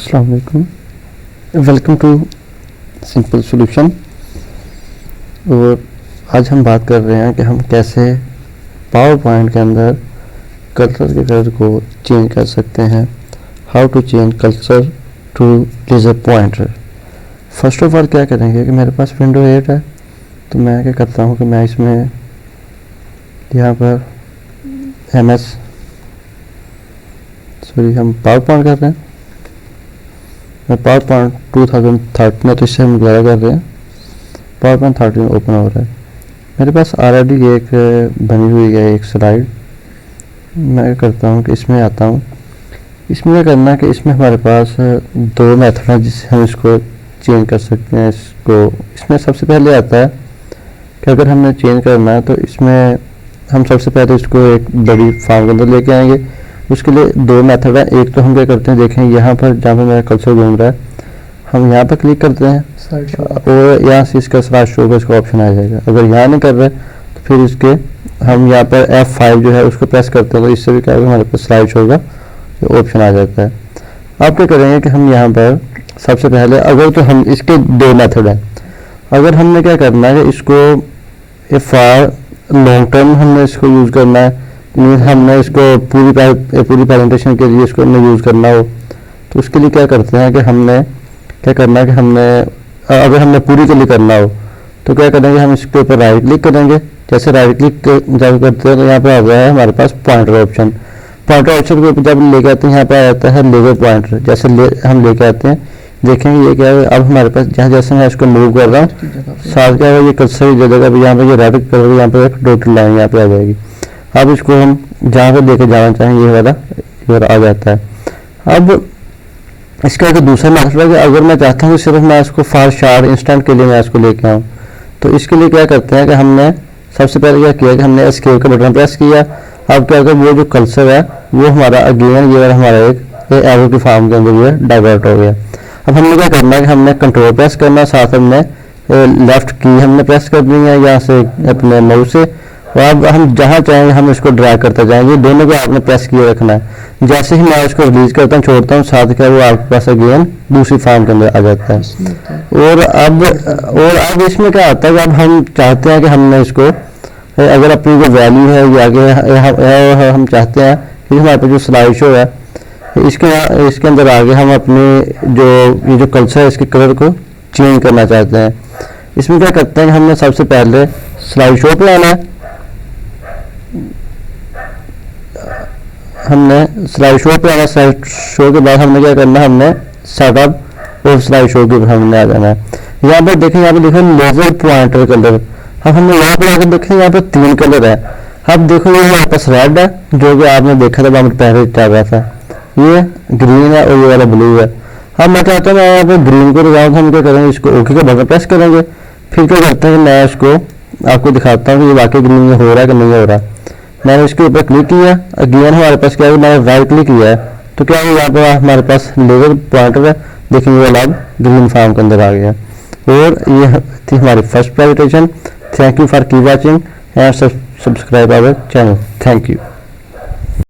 अस्सलाम वालेकुम, welcome to simple solution. और आज हम बात कर रहे हैं कि हम कैसे पावर पॉइंट के अंदर कलर के कलर को चेंज कर सकते हैं। How to change colour to laser pointer. First of all क्या करेंगे कि मेरे पास विंडो 8 है, तो मैं क्या करता हूँ कि मैं इसमें यहाँ पर हम पावर पॉइंट कर रहे हैं। मैं पावर पॉइंट 2013 में तो इससे हम गुजारा कर रहे हैं। पावर पॉइंट 13 ओपन हो रहा है। मेरे पास ऑलरेडी एक बनी हुई है एक स्लाइड। मैं क्या करता हूँ कि इसमें आता हूँ। इसमें क्या करना है कि इसमें हमारे पास दो मेथड हैं जिससे हम इसको चेंज कर सकते हैं। इसमें सबसे पहले आता है कि अगर हमने चेंज करना है तो इसमें हम सबसे पहले इसको एक बड़ी फार्म के अंदर लेके आएंगे। उसके लिए दो मेथड है। एक तो हम क्या करते हैं, देखें यहाँ पर जहाँ पर मेरा कर्सर घूम रहा है, हम यहाँ पर क्लिक करते हैं और यहाँ से इसका स्लाइड शो का इसका ऑप्शन आ जाएगा। अगर यहाँ नहीं कर रहे तो फिर इसके हम यहाँ पर F5 जो है उसको प्रेस करते हैं, तो इससे भी क्या होगा, हमारे पास स्लाइड शो का ऑप्शन आ जाता है। अब क्या करेंगे कि हम यहाँ पर सबसे पहले अगर तो हम इसके दो मेथड हैं। अगर हमने क्या करना है, इसको फॉर लॉन्ग टर्म हमने इसको यूज़ करना है, हमने इसको पूरी प्रेजेंटेशन के लिए इसको हमने यूज़ करना हो, तो उसके लिए क्या करते हैं कि हमने क्या करना है कि अगर हमने पूरी के लिए करना हो तो क्या करेंगे, हम इसके ऊपर राइट क्लिक करेंगे। जैसे राइट क्लिक जब करते हैं तो यहाँ पर आ गया है हमारे पास पॉइंटर ऑप्शन। पॉइंटर ऑप्शन के ऊपर जब लेके आते हैं यहाँ पर आ जाता है लेज़र पॉइंटर। जैसे हम लेके आते हैं, देखेंगे ये क्या है। अब हमारे पास जहाँ जैसे मैं इसको मूव कर रहा हूँ साथ क्या है, ये कर्सर की जगह यहाँ पर ये रेड कलर यहाँ पर एक डॉटेड लाइन यहाँ पे आ जाएगी। अब इसको हम जहाँ पे लेके जाना चाहें ये वाला आ जाता है। अब इसका एक दूसरा मैथड है कि अगर मैं चाहता हूँ कि सिर्फ मैं इसको फार शार्ट इंस्टेंट के लिए मैं इसको लेके आऊँ, तो इसके लिए क्या करते हैं कि हमने सबसे पहले क्या किया कि हमने एस्केप का बटन प्रेस किया। अब क्या होगा, वो जो कर्सर है वो हमारा अगेन ये हमारा एक एरो की फॉर्म के अंदर ये डाइवर्ट हो गया। अब हमने क्या करना है कि हमने कंट्रोल प्रेस करना, साथ हमने लेफ्ट की हमने प्रेस करनी है यहाँ से अपने माउस से। और अब हम जहाँ चाहेंगे हम इसको ड्रैग करते जाएंगे। दोनों को आपने प्रेस किए रखना है। जैसे ही मैं इसको रिलीज करता हूँ, छोड़ता हूँ, साथ क्या वो आपके पास अगेन दूसरी फॉर्म के अंदर आ जाता है। और अब इसमें क्या आता है कि अब हम चाहते हैं कि हमने इसको अगर अपनी जो वैल्यू है ये आगे हम चाहते हैं कि हमारे पास जो स्लाइड शो है इसके अंदर आगे हम अपने जो कलर है इसके कलर को चेंज करना चाहते हैं। इसमें क्या करते हैं कि हमने सबसे पहले स्लाइड शो पे आना है। हमने स्लाइड शो पे आना, स्लाइड शो के बाद हमने क्या करना है, हमने सेटअप और स्लाइड शो के हमने आ जाना है। यहाँ पर देखें, यहाँ पे लिखा है लेजर पॉइंटर कलर। अब हमने यहाँ पर आकर देखें, यहाँ पे 3 कलर है। अब देखो ये हमारे पास रेड है जो कि आपने देखा था हमारे पहले चल रहा था, ये ग्रीन है और ये वाला ब्लू है। अब मैं चाहता हूँ मैं यहाँ पे ग्रीन को लगाऊँ, हम क्या करेंगे, इसको ओके का बटन प्रेस करेंगे। फिर क्या करते हैं, मैं इसको आपको दिखाता हूँ कि ये वाकई ग्रीन में हो रहा है कि नहीं हो रहा। मैंने इसके ऊपर क्लिक किया, अगेन हमारे पास क्या है, मैंने राइट क्लिक किया है तो क्या है यहाँ पर हमारे पास लेजर पॉइंटर है। देखिए ये वाला ग्रीन फॉर्म के अंदर आ गया। और ये थी हमारी first presentation. Thank you for keep watching and subscribe our channel. Thank you.